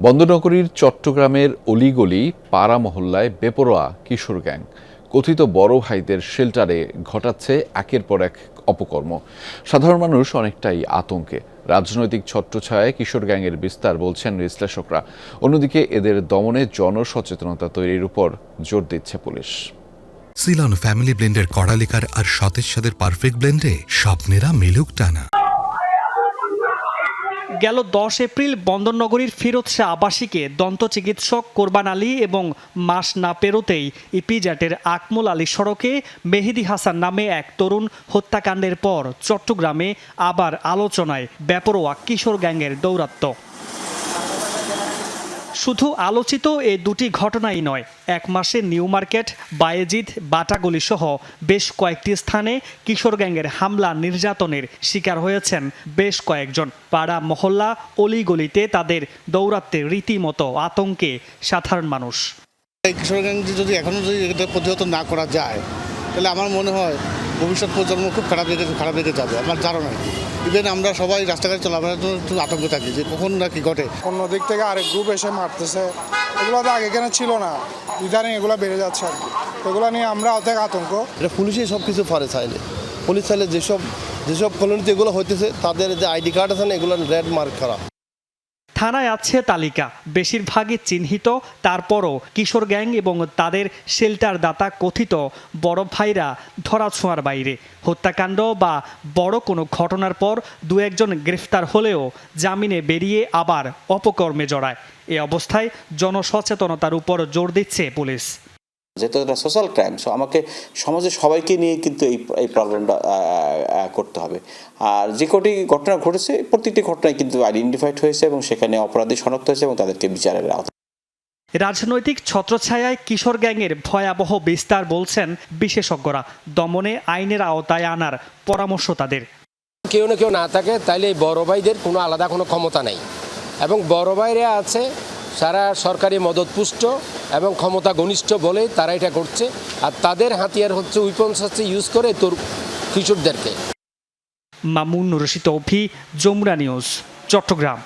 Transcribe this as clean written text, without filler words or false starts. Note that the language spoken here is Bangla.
বন্দরনগরীর চট্টগ্রামের অলিগলি পাড়া মহল্লায় বেপরোয়া কিশোর গ্যাং কথিত বড় ভাইদের শেল্টারে ঘটাচ্ছে একের পর এক অপকর্ম। সাধারণ মানুষ অনেকটাই আতঙ্কে। রাজনৈতিক ছত্রছায়ায় কিশোর গ্যাংয়ের বিস্তার বলছেন বিশ্লেষকরা। অন্যদিকে এদের দমনে জনসচেতনতা তৈরির উপর জোর দিচ্ছে পুলিশ। সিলন ফ্যামিলি ব্লেন্ডের কড়ালিকার আর সতেজ স্বাদের পারফেক্ট ব্লেন্ডে স্বপ্নেরা মিলুক টানা। গেল 10 এপ্রিল বন্দরনগরীর ফিরোজ শাহ আবাসিকে দন্ত চিকিৎসক কোরবান আলী এবং মাস না পেরোতেই ইপিজেটের আকমল আলী সড়কে মেহেদি হাসান নামে এক তরুণ হত্যাকাণ্ডের পর চট্টগ্রামে আবার আলোচনায় বেপরোয়া কিশোর গ্যাংয়ের দৌরাত্ম্য। শুধু আলোচিত এই দুটি ঘটনাই নয়, এক মাসে নিউ মার্কেট, বায়েজিদ, বাটাগলি সহ বেশ কয়েকটি স্থানে কিশোর গ্যাংয়ের হামলা নির্যাতনের শিকার হয়েছেন বেশ কয়েকজন। পাড়া মহল্লা অলিগলিতে তাদের দৌরাত্মে রীতিমতো আতঙ্কে সাধারণ মানুষ। এই কিশোর গ্যাং যদি এখনও যদি এটা প্রতিহত না করা যায় তাহলে আমার মনে হয় ভবিষ্যৎ প্রজন্ম খুব খারাপ দিকে যাবে। আমার ধারণা ইভেন আমরা সবাই রাস্তাঘাটে চলাফেরার জন্য একটু আতঙ্কে থাকি যে কখন না কি ঘটে। অন্য দিক থেকে আরেক গ্রুপ এসে মারতেছে, এগুলো তো আগে কেন ছিল না, ইদানিং এগুলো বেড়ে যাচ্ছে আর কি। এগুলো নিয়ে আমরা অনেক আতঙ্ক। এটা পুলিশই সব কিছু পারে চাইলে, পুলিশ চাইলে যেসব কলোনিতে এগুলো হইতেছে তাদের যে আইডি কার্ড আছে না এগুলো রেড মার্ক করা। থানায় আছে তালিকা, বেশিরভাগই চিহ্নিত। তারপরও কিশোর গ্যাং এবং তাদের শেল্টার দাতা কথিত বড় ভাইরা ধরাছোঁয়ার বাইরে। হত্যাকাণ্ড বা বড় কোনো ঘটনার পর দু একজন গ্রেফতার হলেও জামিনে বেরিয়ে আবার অপকর্মে জড়ায়। এ অবস্থায় জনসচেতনতার উপর জোর দিচ্ছে পুলিশ। যেহেতু এটা সোশ্যাল ক্রাইম, সো আমাকে সমাজে সবাইকে নিয়ে কিন্তু এই প্রবলেমটা করতে হবে। আর যে কটি ঘটনা ঘটেছে প্রত্যেকটি ঘটনায় কিন্তু আইডেন্টিফাইড হয়েছে এবং সেখানে অপরাধী শনাক্ত হয়েছে এবং তাদেরকে বিচারের আওতায়। রাজনৈতিক ছত্রছায়ায় কিশোর গ্যাংয়ের ভয়াবহ বিস্তার বলছেন বিশেষজ্ঞরা। দমনে আইনের আওতায় আনার পরামর্শ তাদের। কেউ না কেউ না থাকে তাইলে এই বড় ভাইদের কোনো আলাদা কোনো ক্ষমতা নেই, এবং বড় ভাইরা আছে সারা সরকারি মদতপুষ্ট এবং ক্ষমতা ঘনিষ্ঠ বলে তারা এটা করছে। আর তাদের হাতিয়ার হচ্ছে উইপন্স হচ্ছে ইউজ করে তোর কিশোরদেরকে। মামুন রশিদ অভি, যমুনা নিউজ, চট্টগ্রাম।